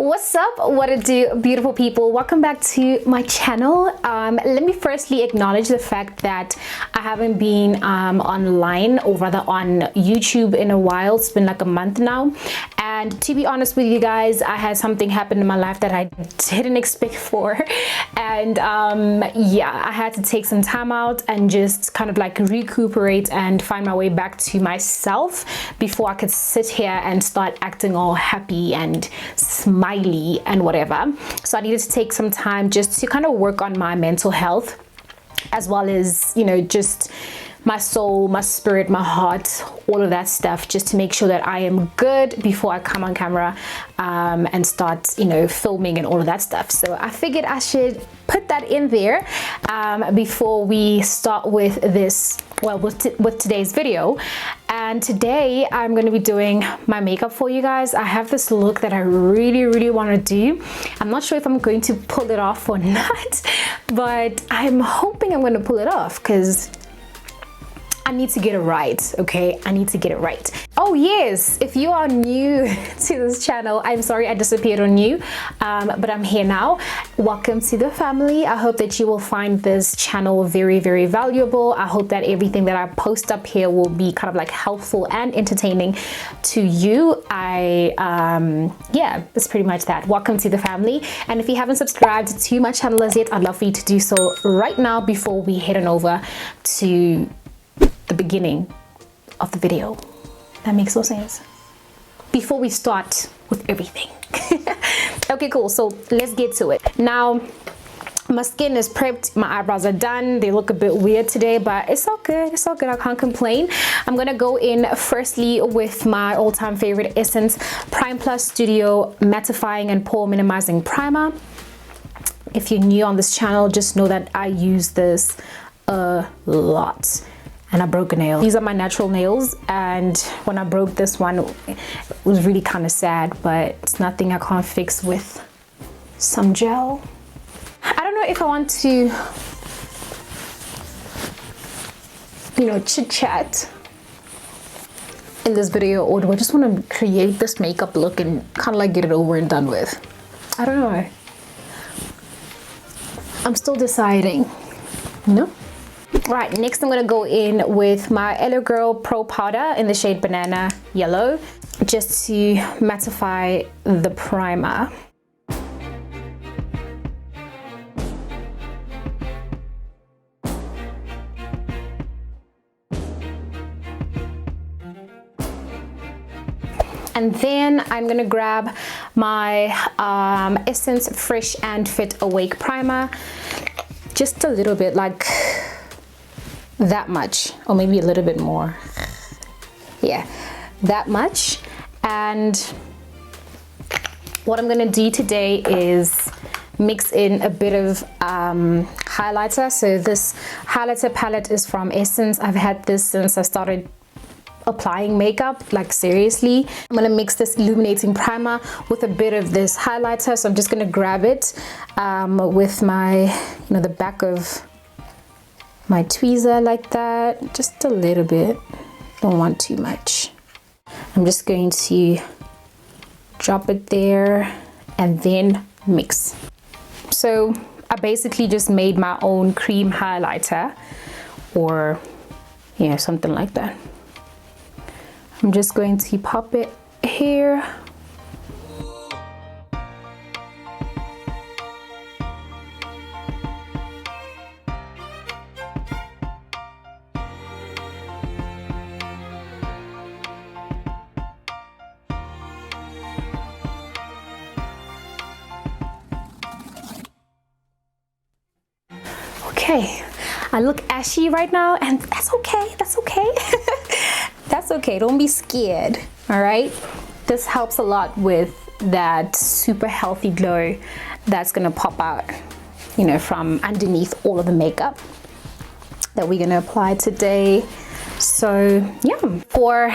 What's up? What it do, beautiful people? Welcome back to my channel. Let me firstly acknowledge the fact that I haven't been online, or rather on YouTube, in a while. It's been like a month now, and to be honest with you guys, I had something happen in my life that I didn't expect for, and yeah, I had to take some time out and just kind of like recuperate and find my way back to myself before I could sit here and start acting all happy and smiley and whatever. So I needed to take some time just to kind of work on my mental health, as well as, you know, just my soul, my spirit, my heart, all of that stuff, just to make sure that I am good before I come on camera and start, you know, filming and all of that stuff. So I figured I should put that in there before we start with this, well, with today's video. And today I'm going to be doing my makeup for you guys. I have this look that I really want to do. I'm not sure if I'm going to pull it off or not, but I'm hoping I'm going to pull it off because I need to get it right, okay? I need to get it right. Oh yes, if you are new to this channel, I'm sorry I disappeared on you, but I'm here now. Welcome to the family. I hope that you will find this channel very valuable. I hope that everything that I post up here will be kind of like helpful and entertaining to you. Yeah, that's pretty much that. Welcome to the family. And if you haven't subscribed to my channel as yet, I'd love for you to do so right now before we head on over to the beginning of the video. That makes no sense. Before we start with everything. Okay, cool. So let's get to it. Now, my skin is prepped, my eyebrows are done. They look a bit weird today, but it's all good. It's all good. I can't complain. I'm gonna go in firstly with my all-time favorite Essence Prime Plus Studio Mattifying and Pore Minimizing Primer. If you're new on this channel, just know that I use this a lot. And I broke a nail. These are my natural nails, and when I broke this one, it was really kind of sad, but it's nothing I can't fix with some gel. I don't know if I want to, you know, chit chat in this video, or do I just want to create this makeup look and kind of like get it over and done with? I don't know. I'm still deciding, you know? Right, next I'm gonna go in with my Hello Girl Pro Powder in the shade Banana Yellow, just to mattify the primer. And then I'm gonna grab my Essence Fresh and Fit Awake Primer, just a little bit, like that much, or maybe a little bit more. Yeah, that much. And what I'm gonna do today is mix in a bit of highlighter. So this highlighter palette is from Essence. I've had this since I started applying makeup, like seriously. I'm gonna mix this illuminating primer with a bit of this highlighter. So I'm just gonna grab it with my, you know, the back of my tweezer like that, just a little bit, don't want too much. I'm just going to drop it there and then mix. So I basically just made my own cream highlighter, or you know, something like that. I'm just going to pop it here. Okay, I look ashy right now, and that's okay, that's okay. That's okay, don't be scared, all right? This helps a lot with that super healthy glow that's gonna pop out, you know, from underneath all of the makeup that we're gonna apply today. So yeah, for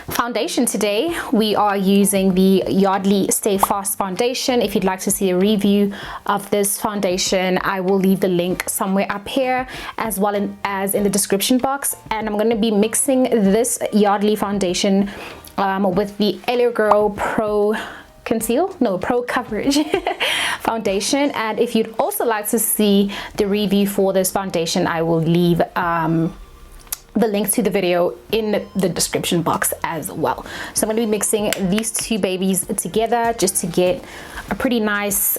foundation today, we are using the Yardley Stay Fast foundation. If you'd like to see a review of this foundation, I will leave the link somewhere up here, as well as in the description box. And I'm going to be mixing this Yardley foundation with the Hello Girl Pro Pro Coverage foundation. And if you'd also like to see the review for this foundation, I will leave the link to the video in the description box as well. So I'm going to be mixing these two babies together just to get a pretty nice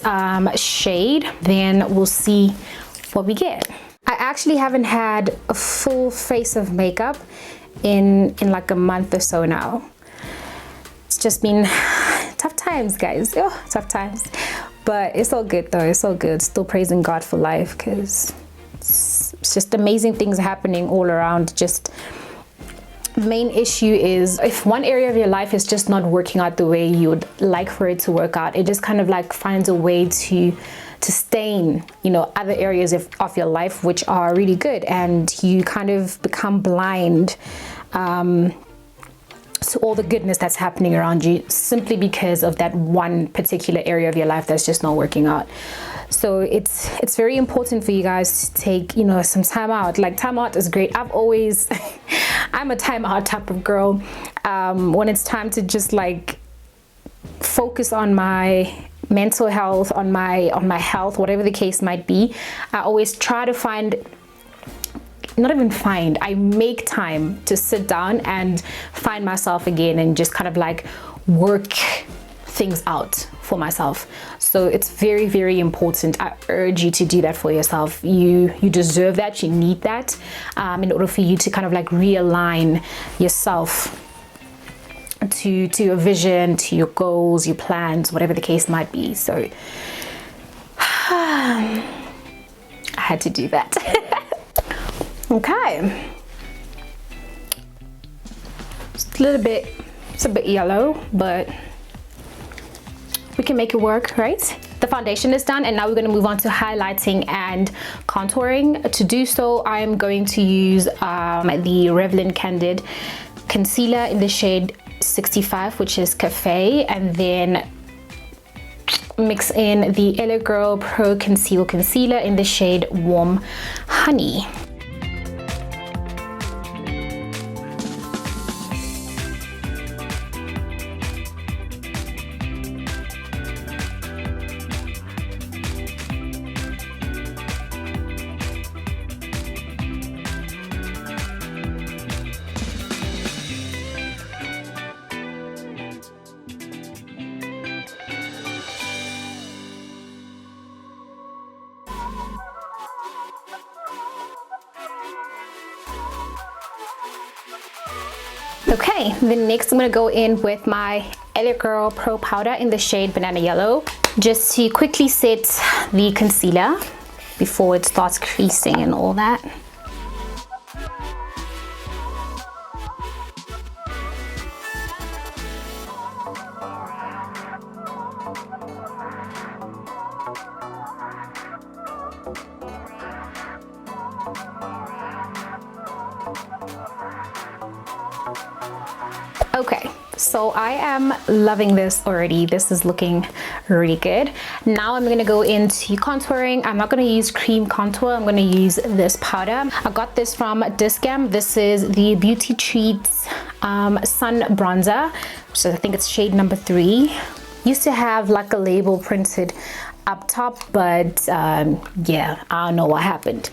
shade. Then we'll see what we get. I actually haven't had a full face of makeup in like a month or so now. It's just been tough times, guys. Oh, tough times. But it's all good though. It's all good. Still praising God for life, because it's just amazing things happening all around. Just the main issue is if one area of your life is just not working out the way you would like for it to work out, it just kind of like finds a way to stain, you know, other areas of your life which are really good, and you kind of become blind to all the goodness that's happening around you simply because of that one particular area of your life that's just not working out. So it's very important for you guys to take, you know, some time out. Like, time out is great. I've always I'm a time out type of girl. When it's time to just like focus on my mental health, on my health, whatever the case might be, I always try to I make time to sit down and find myself again and just kind of like work things out for myself. So it's very, very important. I urge you to do that for yourself. You deserve that. You need that in order for you to kind of like realign yourself to your vision, to your goals, your plans, whatever the case might be. So I had to do that. Okay, it's a bit yellow, but we can make it work, right? The foundation is done, and now we're going to move on to highlighting and contouring. To do so, I am going to use the Revlon Candid concealer in the shade 65, which is Cafe, and then mix in the LA Girl Pro Conceal Concealer in the shade Warm Honey. Okay, then next I'm gonna go in with my LA Girl Pro Powder in the shade Banana Yellow, just to quickly set the concealer before it starts creasing and all that. Okay, so I am loving this already. This is looking really good. Now I'm going to go into contouring. I'm not going to use cream contour. I'm going to use this powder. I got this from Discam. This is the Beauty Treats Sun Bronzer. So I think it's shade number 3. Used to have like a label printed up top, but yeah, I don't know what happened.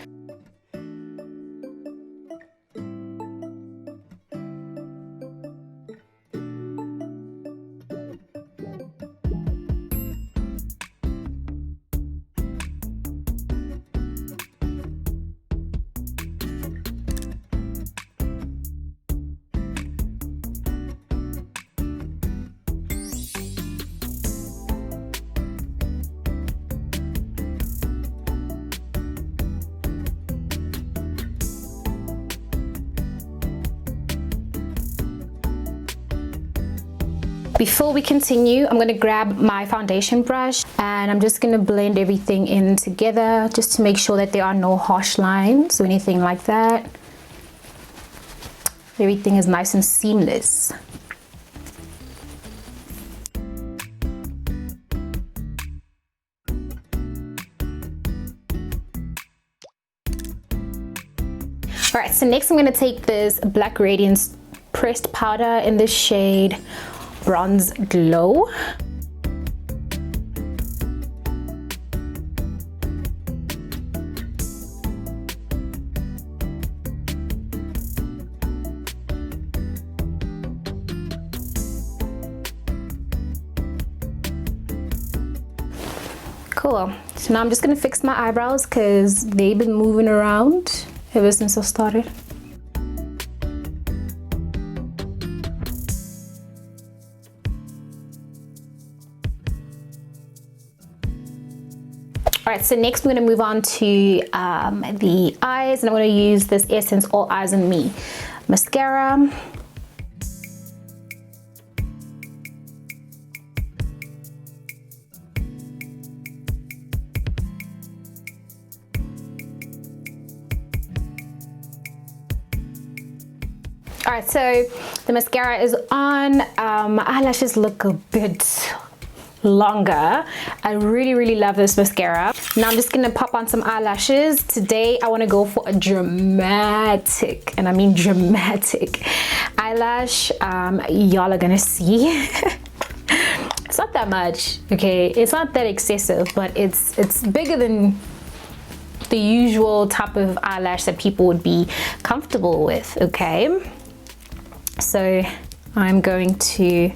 Before we continue, I'm going to grab my foundation brush and I'm just going to blend everything in together just to make sure that there are no harsh lines or anything like that. Everything is nice and seamless. Alright, so next I'm going to take this Black Radiance pressed powder in the shade Bronze Glow. Cool. So now I'm just gonna fix my eyebrows because they've been moving around ever since I started. Alright, so next we're gonna move on to the eyes, and I'm gonna use this Essence All Eyes on Me mascara. Alright, so the mascara is on. My eyelashes look a bit longer. I really love this mascara. Now I'm just gonna pop on some eyelashes. Today I want to go for a dramatic, and I mean dramatic, eyelash. Y'all are gonna see. It's not that much, okay? It's not that excessive, but it's bigger than the usual type of eyelash that people would be comfortable with, okay? So I'm going to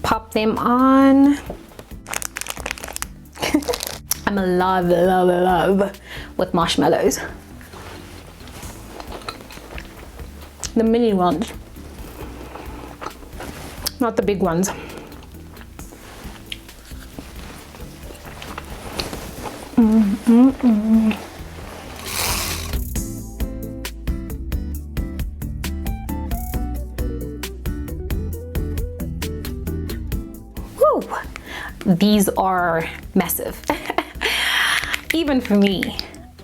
pop them on. I'm in love with marshmallows. The mini ones, not the big ones. These are massive, even for me.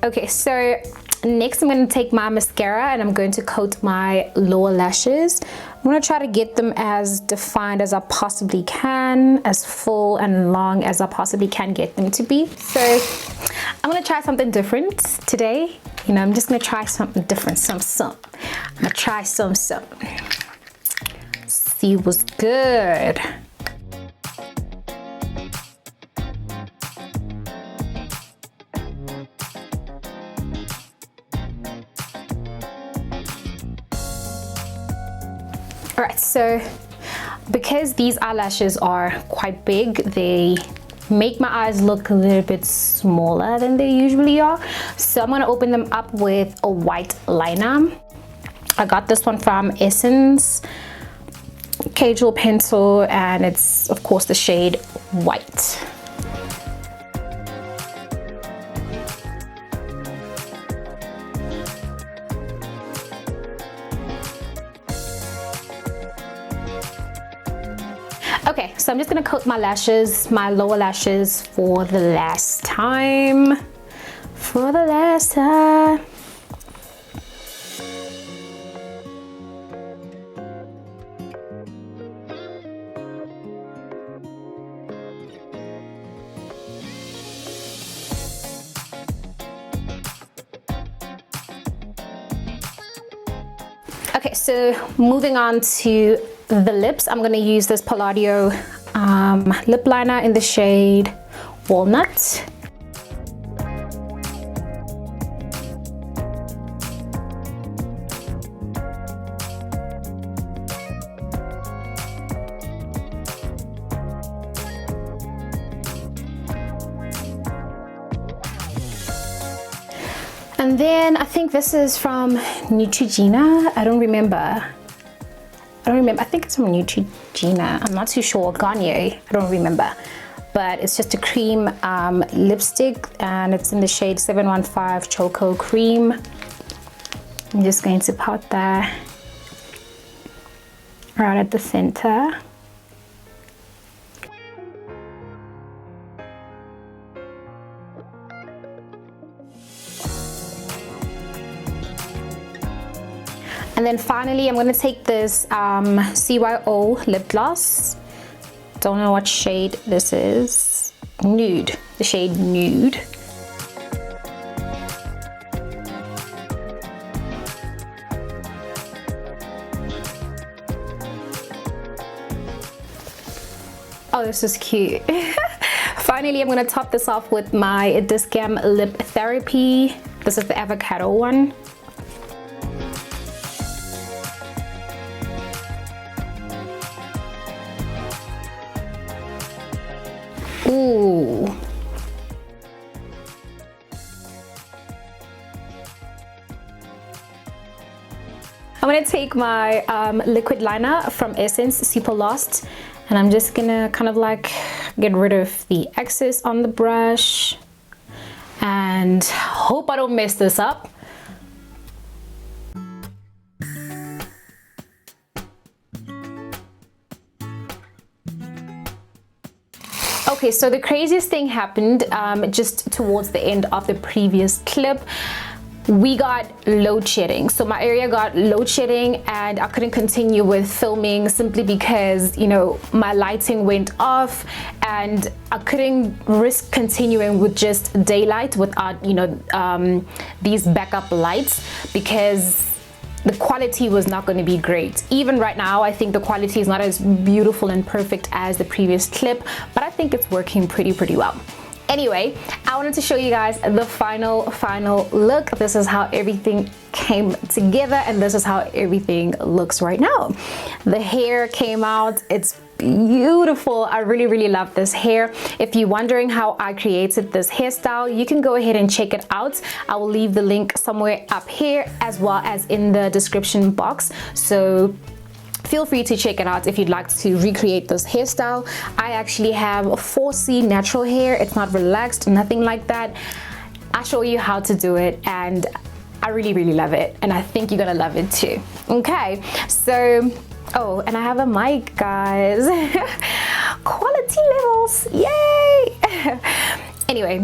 Okay, so next I'm going to take my mascara and I'm going to coat my lower lashes. I'm going to try to get them as defined as I possibly can, as full and long as I possibly can get them to be. So I'm going to try something different today. You know, I'm just going to try something different, some. I'm going to try some. See what's good. Alright, so because these eyelashes are quite big, they make my eyes look a little bit smaller than they usually are. So I'm going to open them up with a white liner. I got this one from Essence Casual Pencil, and it's of course the shade White. Okay, so I'm just gonna coat my lashes, my lower lashes, for the last time. Okay, so moving on to the lips, I'm going to use this Palladio lip liner in the shade Walnut. And then I think this is from Neutrogena. I don't remember. I think it's from Neutrogena. I'm not too sure. Garnier. I don't remember. But it's just a cream lipstick, and it's in the shade 715 Choco Cream. I'm just going to pat that right at the center. And then finally, I'm going to take this CYO lip gloss. Don't know what shade this is. Nude. The shade Nude. Oh, this is cute. Finally, I'm going to top this off with my Discam Lip Therapy. This is the avocado one. Ooh, gonna take my liquid liner from Essence, Super Lost, and I'm just gonna kind of like get rid of the excess on the brush, and hope I don't mess this up. Okay, so the craziest thing happened just towards the end of the previous clip. We got load shedding. So my area got load shedding and I couldn't continue with filming simply because, you know, my lighting went off and I couldn't risk continuing with just daylight without, you know, these backup lights, because the quality was not going to be great. Even right now, I think the quality is not as beautiful and perfect as the previous clip, but I think it's working pretty well. Anyway, I wanted to show you guys the final look. This is how everything came together and this is how everything looks right now. The hair came out, it's beautiful. I really love this hair. If you're wondering how I created this hairstyle, you can go ahead and check it out. I will leave the link somewhere up here as well as in the description box, so feel free to check it out if you'd like to recreate this hairstyle. I actually have a 4C natural hair. It's not relaxed, nothing like that. I'll show you how to do it and I really love it, and I think you're gonna love it too. Okay, so oh, and I have a mic, guys. Quality levels, yay. Anyway,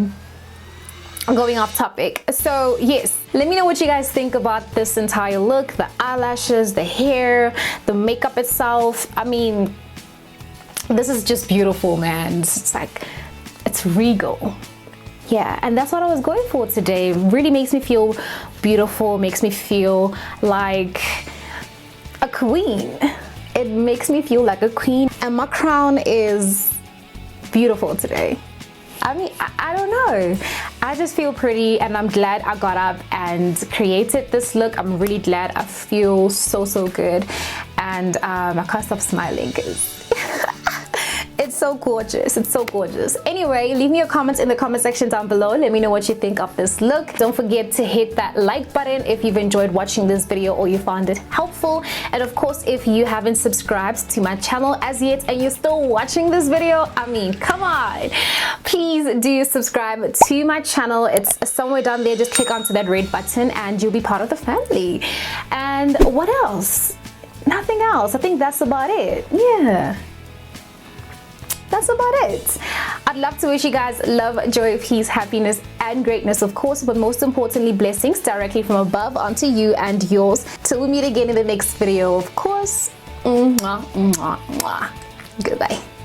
I'm going off topic. So yes, let me know what you guys think about this entire look, the eyelashes, the hair, the makeup itself. I mean, this is just beautiful, man. It's like, it's regal. Yeah, and that's what I was going for today. It really makes me feel beautiful, makes me feel like a queen. It makes me feel like a queen, and my crown is beautiful today. I mean, I don't know. I just feel pretty, and I'm glad I got up and created this look. I'm really glad. I feel so good, and I can't stop smiling because it's so gorgeous. It's so gorgeous. Anyway, leave me your comments in the comment section down below. Let me know what you think of this look. Don't forget to hit that like button if you've enjoyed watching this video or you found it helpful. And of course, if you haven't subscribed to my channel as yet and you're still watching this video, I mean, come on. Please do subscribe to my channel. It's somewhere down there. Just click onto that red button and you'll be part of the family. And what else? Nothing else. I think that's about it. Yeah. That's about it. I'd love to wish you guys love, joy, peace, happiness, and greatness, of course, but most importantly, blessings directly from above onto you and yours. Till we meet again in the next video, of course. Mwah, mwah, mwah. Goodbye.